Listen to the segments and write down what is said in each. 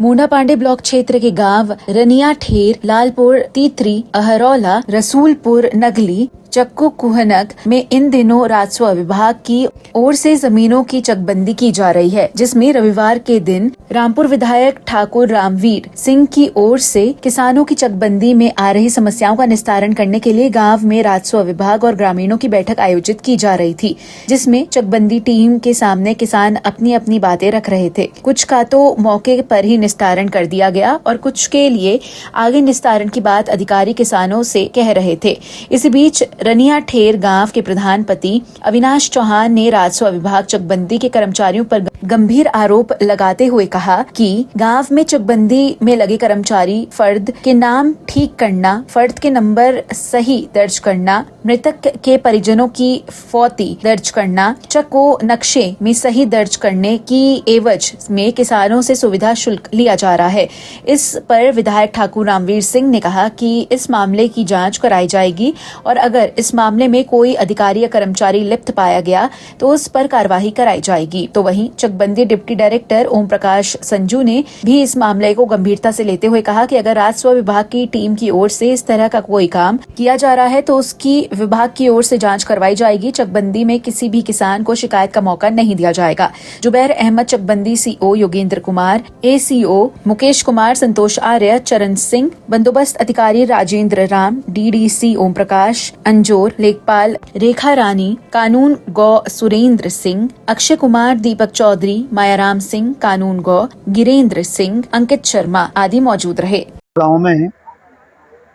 मूंडा Pandey block क्षेत्र के गांव रनिया ठेर, लालपुर तीतरी, अहरौला, रसूलपुर नगली, चक्कू कुहनक में इन दिनों राजस्व विभाग की ओर से जमीनों की चकबंदी की जा रही है, जिसमें रविवार के दिन रामपुर विधायक ठाकुर रामवीर सिंह की ओर से किसानों की चकबंदी में आ रही समस्याओं का निस्तारण करने के लिए गांव में राजस्व विभाग और ग्रामीणों की बैठक आयोजित की जा रही थी, जिसमें चकबंदी टीम के सामने किसान अपनी अपनी बातें रख रहे थे। कुछ का तो मौके पर ही निस्तारण कर दिया गया और कुछ के लिए आगे निस्तारण की बात अधिकारी किसानों से कह रहे थे। इसी बीच रनिया ठेर गांव के प्रधान पति अविनाश चौहान ने राजस्व विभाग चकबंदी के कर्मचारियों पर गंभीर आरोप लगाते हुए कहा कि गांव में चकबंदी में लगे कर्मचारी फर्द के नाम ठीक करना, फर्द के नंबर सही दर्ज करना, मृतक के परिजनों की फौती दर्ज करना, चक को नक्शे में सही दर्ज करने की एवज में किसानों से सुविधा शुल्क लिया जा रहा है। इस पर विधायक ठाकुर रामवीर सिंह ने कहा कि इस मामले की जांच कराई जाएगी और अगर इस मामले में कोई अधिकारी या कर्मचारी लिप्त पाया गया तो उस पर कार्रवाई कराई जाएगी। तो वहीं चकबंदी डिप्टी डायरेक्टर ओम प्रकाश संजू ने भी इस मामले को गंभीरता से लेते हुए कहा कि अगर राजस्व विभाग की टीम की ओर से इस तरह का कोई काम किया जा रहा है तो उसकी विभाग की ओर से जांच करवाई जाएगी। चकबंदी में किसी भी किसान को शिकायत का मौका नहीं दिया जाएगा। जुबैर अहमद चकबंदी सीओ, योगेंद्र कुमार एसीओ, मुकेश कुमार, संतोष आर्य, चरण सिंह, बंदोबस्त अधिकारी राजेंद्र राम, डीडीसी ओम प्रकाश, अंजोर लेखपाल रेखा रानी, कानून गौ सुरेंद्र सिंह, अक्षय कुमार, दीपक चौधरी, मायाराम सिंह, कानून गौ गिरेंद्र सिंह, अंकित शर्मा आदि मौजूद रहे। गाँव में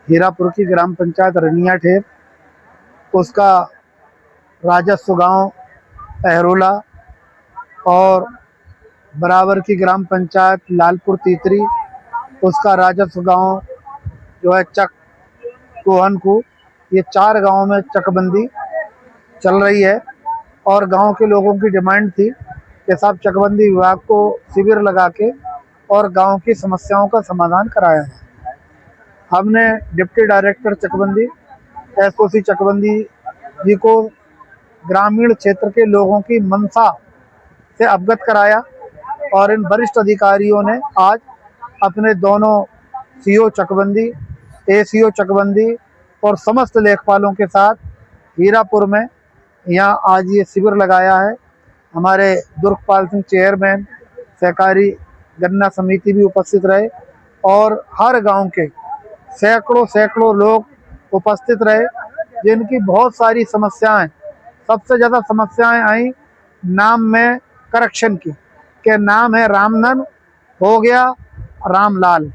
हीरापुर की ग्राम पंचायत रनिया ठेर, उसका राजस्व गांव अहरोला और बराबर की ग्राम पंचायत लालपुर तीतरी, उसका राजस्व गांव जो है चक कोहनकू, ये 4 गांवों में चकबंदी चल रही है। और गांव के लोगों की डिमांड थी कि साहब चकबंदी विभाग को शिविर लगा के और गांव की समस्याओं का समाधान कराया है। हमने डिप्टी डायरेक्टर चकबंदी एसओसी चकबंदी जी को ग्रामीण क्षेत्र के लोगों की मंशा से अवगत कराया और इन वरिष्ठ अधिकारियों ने आज अपने दोनों सीओ चकबंदी, एसीओ चकबंदी और समस्त लेखपालों के साथ हीरापुर में यहाँ आज ये शिविर लगाया है। हमारे दुर्गपाल सिंह चेयरमैन, सहकारी गन्ना समिति भी उपस्थित रहे और हर गांव के सैकड़ों लोग उपस्थित रहे, जिनकी बहुत सारी समस्याएं, सबसे ज़्यादा समस्याएं आई नाम में करेक्शन की, के नाम है रामनन हो गया रामलाल,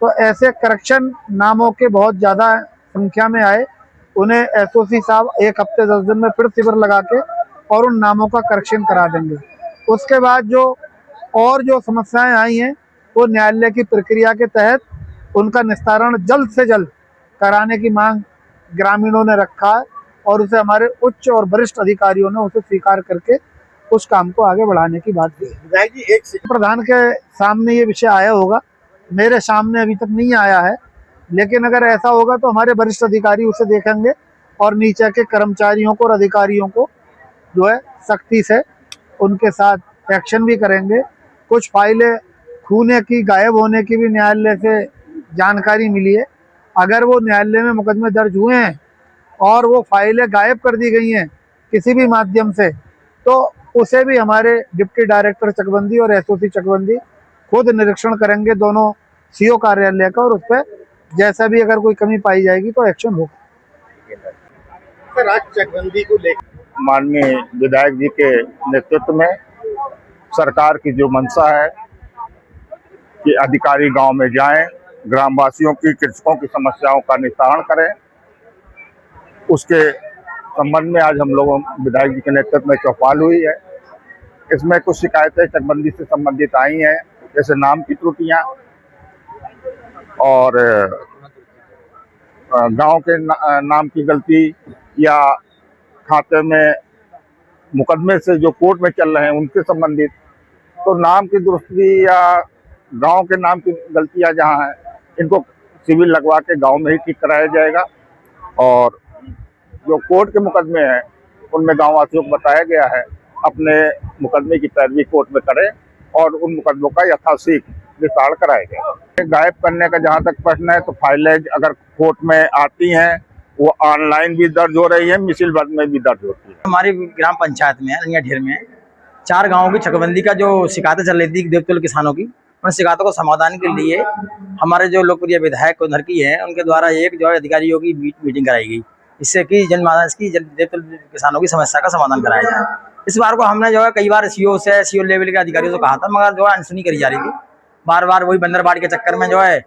तो ऐसे करेक्शन नामों के बहुत ज़्यादा संख्या में आए। उन्हें एसओसी साहब 1 हफ्ते 10 दिन में फिर शिविर लगा के और उन नामों का करेक्शन करा देंगे। उसके बाद जो समस्याएं आई हैं वो न्यायालय की प्रक्रिया के तहत उनका निस्तारण जल्द से जल्द कराने की मांग ग्रामीणों ने रखा है और उसे हमारे उच्च और वरिष्ठ अधिकारियों ने उसे स्वीकार करके उस काम को आगे बढ़ाने की बात की। एक प्रधान के सामने ये विषय आया होगा, मेरे सामने अभी तक नहीं आया है, लेकिन अगर ऐसा होगा तो हमारे वरिष्ठ अधिकारी उसे देखेंगे और नीचे के कर्मचारियों को और अधिकारियों को जो है सख्ती से उनके साथ एक्शन भी करेंगे। कुछ फाइलें खूने की, गायब होने की भी न्यायालय से जानकारी मिली है। अगर वो न्यायालय में मुकदमे दर्ज हुए हैं और वो फाइलें गायब कर दी गई हैं किसी भी माध्यम से, तो उसे भी हमारे डिप्टी डायरेक्टर चकबंदी और एसओसी चकबंदी खुद निरीक्षण करेंगे दोनों सीओ कार्यालय का और उस पर जैसा भी अगर कोई कमी पाई जाएगी तो एक्शन होगा। सर, आज चकबंदी को लेकर माननीय विधायक जी के नेतृत्व में सरकार की जो मंशा है कि अधिकारी गांव में जाएं, ग्रामवासियों की, कृषकों की समस्याओं का निस्तारण करें, उसके संबंध में आज हम लोगों विधायक जी के नेतृत्व में चौपाल हुई है। इसमें कुछ शिकायतें चकबंदी से संबंधित आई हैं, जैसे नाम की त्रुटियां और गांव के नाम की गलती या खाते में मुकदमे से जो कोर्ट में चल रहे हैं उनके संबंधित। तो नाम की दुरुस्ती या गांव के नाम की गलतियां जहां हैं, इनको सिविल लगवा के गांव में ही ठीक कराया जाएगा और जो कोर्ट के मुकदमे हैं उनमें गाँव वासियों को बताया गया है अपने मुकदमे की पैरवी कोर्ट में करें और उन मुकदमों का यथाशीघ्र विस्तार कराया जाए। गायब करने का जहाँ तक प्रश्न है तो फाइलें अगर कोर्ट में आती हैं वो ऑनलाइन भी दर्ज हो रही है, मिसिल वर्ग में भी दर्ज होती है। हमारी ग्राम पंचायत में रनिया ढेर में 4 गांवों की चकबंदी का जो शिकायतें चल रही थी देवतुल किसानों की, उन शिकायतों को समाधान के लिए हमारे जो लोकप्रिय विधायक उधर की हैं उनके द्वारा एक जो है अधिकारियों की मीटिंग कराई गई, इससे कि देवतुल किसानों की समस्या का समाधान कराया जाए। इस बार को हमने जो है कई बार सीओ लेवल के अधिकारियों से कहा था, मगर जो है अनसुनी करी जा रही थी। बार बार वही बंदरबाड़ के चक्कर में जो है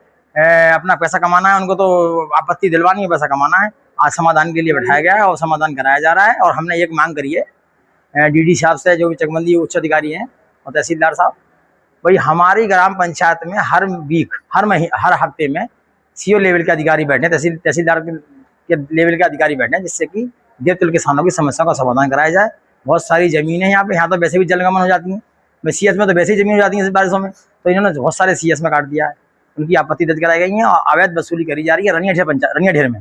अपना पैसा कमाना है, उनको तो आपत्ति दिलवानी है, पैसा कमाना है। आज समाधान के लिए बैठाया गया है और समाधान कराया जा रहा है। और हमने एक मांग करी है डीडी साहब से, जो भी चकबंदी उच्च अधिकारी हैं, और तहसीलदार साहब, भाई हमारी ग्राम पंचायत में हर वीक हर हफ्ते में सीओ लेवल के अधिकारी बैठे, तहसीलदार के लेवल के अधिकारी बैठे, जिससे कि देवतुल किसानों की समस्या का समाधान कराया जाए। बहुत सारी जमीनें यहाँ तो वैसे भी जलगमन हो जाती हैं, सीएस में तो वैसे ही जमीन हो जाती है इस बारिशों में, तो इन्होंने बहुत सारे सीएस में काट दिया है। उनकी आपत्ति दर्ज कराई गई है और अवैध वसूली करी जा रही है रनिया ढेर में।